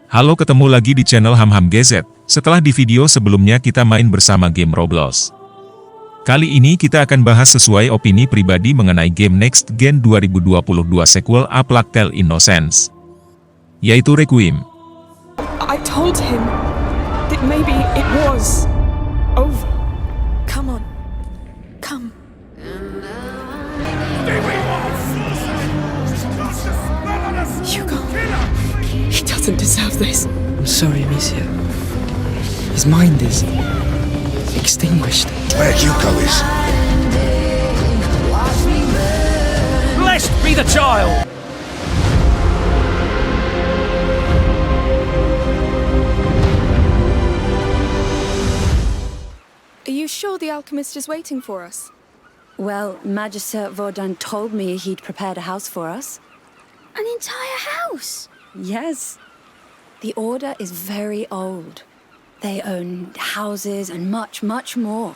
Halo, ketemu lagi di channel Hamham GZ. Setelah di video sebelumnya kita main bersama game Roblox. Kali ini kita akan bahas sesuai opini pribadi mengenai game Next Gen 2022 sequel A Plague Tale: Innocence, yaitu Requiem. I told him that maybe it was over. Come on. Come. Hugo, he doesn't deserve this. I'm sorry, Amicia. His mind is extinguished. Where Hugo is? Blessed be the child! Are you sure the alchemist is waiting for us? Well, Magister Vaudin told me he'd prepared a house for us. An entire house? Yes. The Order is very old. They own houses and much, much more.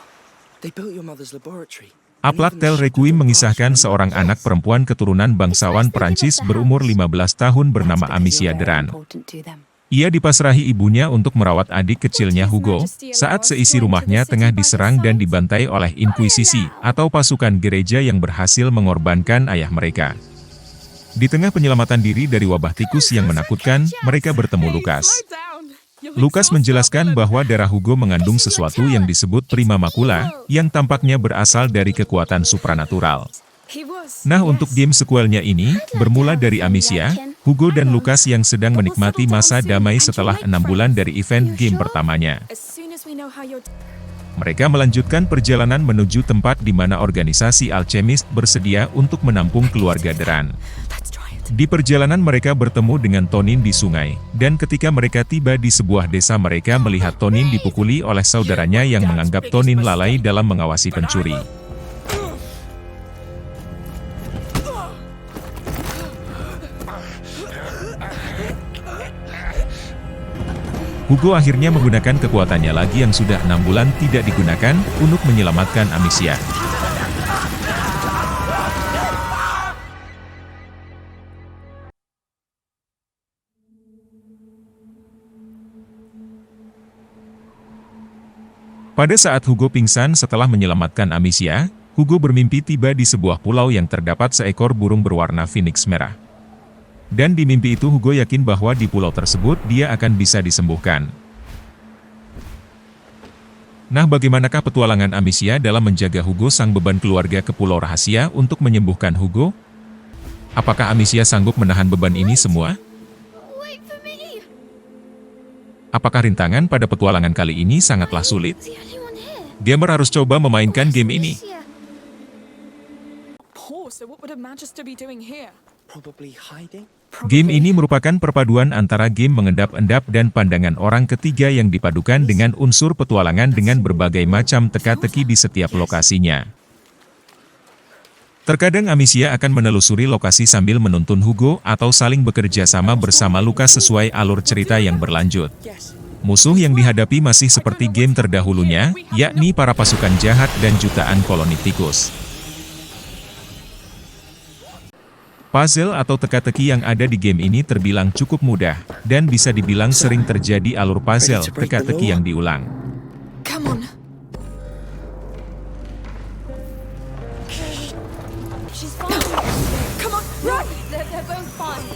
They built your mother's laboratory. A Plague Tale: Requiem mengisahkan seorang anak perempuan keturunan bangsawan Perancis berumur 15 tahun bernama Amicia Deran. Important to them. Ia dipasrahi ibunya untuk merawat adik kecilnya Hugo, saat seisi rumahnya tengah diserang dan dibantai oleh Inkuisisi, atau pasukan gereja yang berhasil mengorbankan ayah mereka. Di tengah penyelamatan diri dari wabah tikus yang menakutkan, mereka bertemu Lucas. Lucas menjelaskan bahwa darah Hugo mengandung sesuatu yang disebut prima macula, yang tampaknya berasal dari kekuatan supranatural. Nah, untuk game sequelnya ini, bermula dari Amicia, Hugo dan Lucas yang sedang menikmati masa damai setelah 6 bulan dari event game pertamanya. Mereka melanjutkan perjalanan menuju tempat di mana organisasi alchemist bersedia untuk menampung keluarga Deran. Di perjalanan mereka bertemu dengan Tonin di sungai, dan ketika mereka tiba di sebuah desa mereka melihat Tonin dipukuli oleh saudaranya yang menganggap Tonin lalai dalam mengawasi pencuri. Hugo akhirnya menggunakan kekuatannya lagi yang sudah 6 bulan tidak digunakan, untuk menyelamatkan Amicia. Pada saat Hugo pingsan setelah menyelamatkan Amicia, Hugo bermimpi tiba di sebuah pulau yang terdapat seekor burung berwarna phoenix merah. Dan di mimpi itu Hugo yakin bahwa di pulau tersebut dia akan bisa disembuhkan. Nah, bagaimanakah petualangan Amicia dalam menjaga Hugo sang beban keluarga ke pulau rahasia untuk menyembuhkan Hugo? Apakah Amicia sanggup menahan beban ini semua? Wait for me. Apakah rintangan pada petualangan kali ini sangatlah sulit? The only one here. Gamer harus coba memainkan game ini. Amicia. Poor, so what would a magister be doing here? Probably hiding. Game ini merupakan perpaduan antara game mengendap-endap dan pandangan orang ketiga yang dipadukan dengan unsur petualangan dengan berbagai macam teka-teki di setiap lokasinya. Terkadang Amicia akan menelusuri lokasi sambil menuntun Hugo atau saling bekerja sama bersama Lucas sesuai alur cerita yang berlanjut. Musuh yang dihadapi masih seperti game terdahulunya, yakni para pasukan jahat dan jutaan koloni tikus. Puzzle atau teka-teki yang ada di game ini terbilang cukup mudah, dan bisa dibilang sering terjadi alur puzzle teka-teki yang diulang. Come on. She's fine. Come on, run! They're both fine.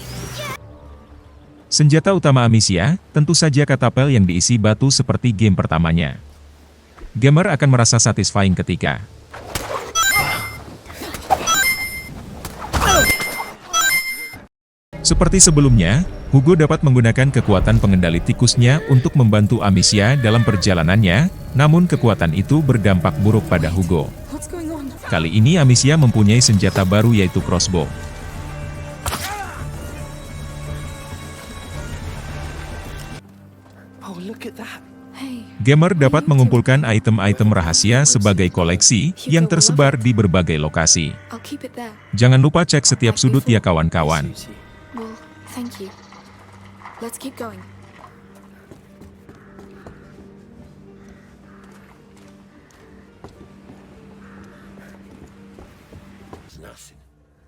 Senjata utama Amicia, tentu saja katapel yang diisi batu seperti game pertamanya. Gamer akan merasa satisfying ketika seperti sebelumnya, Hugo dapat menggunakan kekuatan pengendali tikusnya untuk membantu Amicia dalam perjalanannya, namun kekuatan itu berdampak buruk pada Hugo. What's going on? Kali ini Amicia mempunyai senjata baru yaitu crossbow. Oh, look at that. Hey, Gamer dapat mengumpulkan item-item rahasia sebagai koleksi yang tersebar di berbagai lokasi. I'll keep it there. Jangan lupa cek setiap sudut ya kawan-kawan. Susie. Well, thank you. Let's keep going.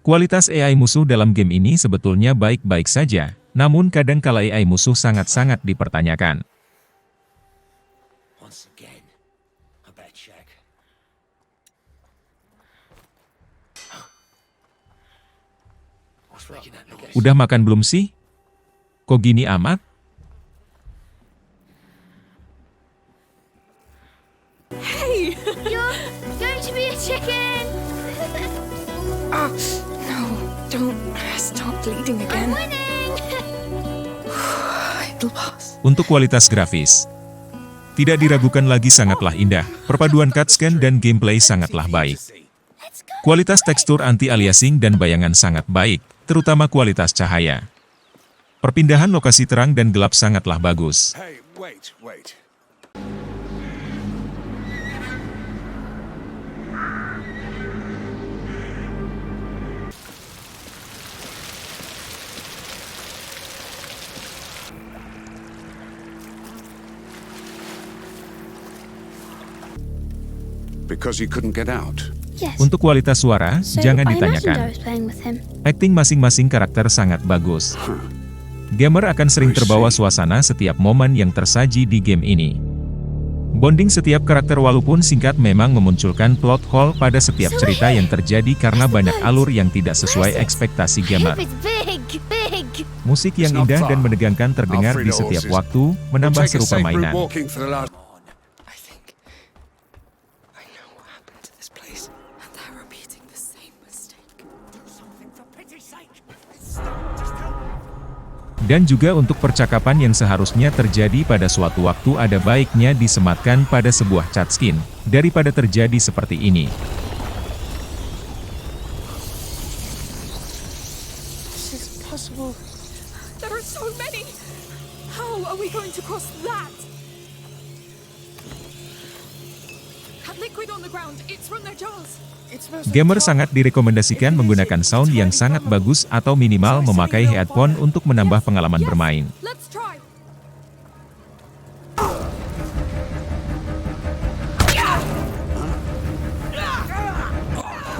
Kualitas AI musuh dalam game ini sebetulnya baik-baik saja, Namun kadang kala AI musuh sangat-sangat dipertanyakan. Once again, I better check. What's making that noise? Udah makan belum sih? Kok gini amat? Hey! You're going to be a chicken. No, don't start bleeding I'm again. winning. It'll pass. Untuk kualitas grafis, tidak diragukan lagi sangatlah indah. Perpaduan cutscene dan gameplay sangatlah baik. Let's go. Kualitas tekstur anti-aliasing dan bayangan sangat baik, terutama kualitas cahaya. Perpindahan lokasi terang dan gelap sangatlah bagus. Hey, wait. Because he couldn't get out. Yes. Untuk kualitas suara, So jangan I imagined I ditanyakan. was playing with him. Akting masing-masing karakter sangat bagus. Gamer akan sering terbawa suasana setiap momen yang tersaji di game ini. Bonding setiap karakter walaupun singkat memang memunculkan plot hole pada setiap cerita yang terjadi karena banyak alur yang tidak sesuai ekspektasi gamer. Hope it's big. Musik yang indah dan menegangkan terdengar di setiap waktu, menambah seru permainan. Walking for the last I think I know what happened to this place. And they're repeating the same mistake. Dan juga untuk percakapan yang seharusnya terjadi pada suatu waktu ada baiknya disematkan pada sebuah cutscene, daripada terjadi seperti ini. This is possible. There are so many. How are we going to cross that? That liquid on the ground, it's from their jars. Gamer sangat direkomendasikan menggunakan sound yang sangat bagus atau minimal memakai headphone untuk menambah pengalaman bermain. Let's try.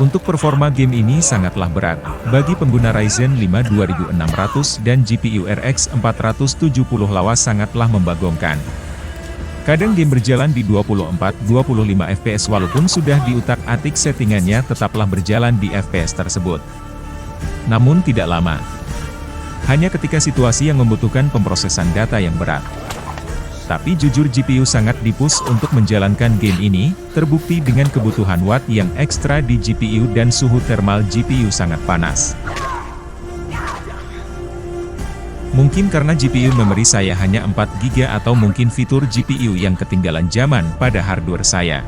Untuk performa game ini sangatlah berat. Bagi pengguna Ryzen 5 2600 dan GPU RX 470 lawas sangatlah membagongkan. Kadang game berjalan di 24-25 FPS walaupun sudah diutak-atik settingannya tetaplah berjalan di FPS tersebut. Namun tidak lama. Hanya ketika situasi yang membutuhkan pemrosesan data yang berat. Tapi jujur GPU sangat dipus untuk menjalankan game ini, terbukti dengan kebutuhan watt yang ekstra di GPU dan suhu thermal GPU sangat panas. Mungkin karena GPU memori saya hanya 4GB atau mungkin fitur GPU yang ketinggalan zaman pada hardware saya.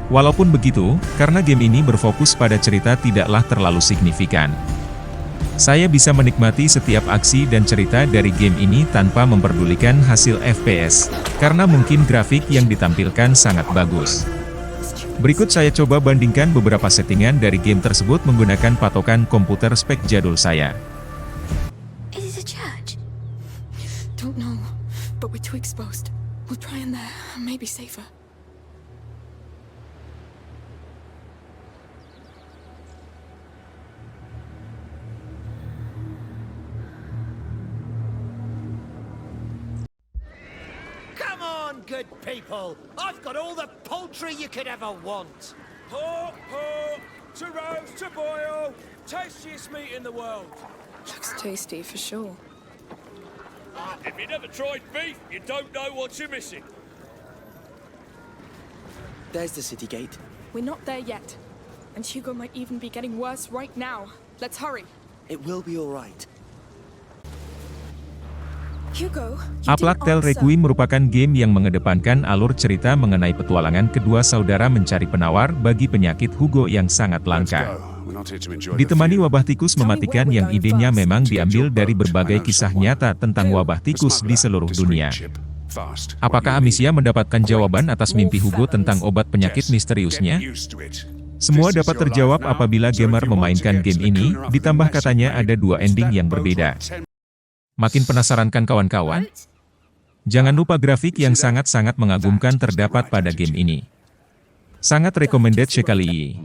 Walaupun begitu, karena game ini berfokus pada cerita tidaklah terlalu signifikan. Saya bisa menikmati setiap aksi dan cerita dari game ini tanpa memperdulikan hasil FPS, karena mungkin grafik yang ditampilkan sangat bagus. Berikut saya coba bandingkan beberapa settingan dari game tersebut menggunakan patokan komputer spek jadul saya. Is it a church? Don't know, but we're too exposed. We'll try in there, maybe safer. Come on, good people! I've got all the poultry you could ever want! Pork, to roast, to boil, tastiest meat in the world. Looks tasty for sure. If you never tried beef, you don't know what you're missing. There's the city gate. We're not there yet. And Hugo might even be getting worse right now. Let's hurry. It will be all right. Hugo, you A Plague didn't Tale answer. Requiem merupakan game yang mengedepankan alur cerita mengenai petualangan kedua saudara mencari penawar bagi penyakit Hugo yang sangat Let's langka. go. We're not here to enjoy the Ditemani view. wabah tikus mematikan yang idenya memang diambil dari berbagai kisah nyata tentang wabah tikus di seluruh dunia. Fast. Apakah Amicia mendapatkan jawaban atas mimpi Hugo tentang obat penyakit misteriusnya? Semua dapat terjawab apabila gamer memainkan game ini, ditambah katanya ada dua ending yang berbeda. Makin penasaran kan kawan-kawan? Jangan lupa grafik yang sangat-sangat mengagumkan terdapat pada game ini. Sangat recommended sekali.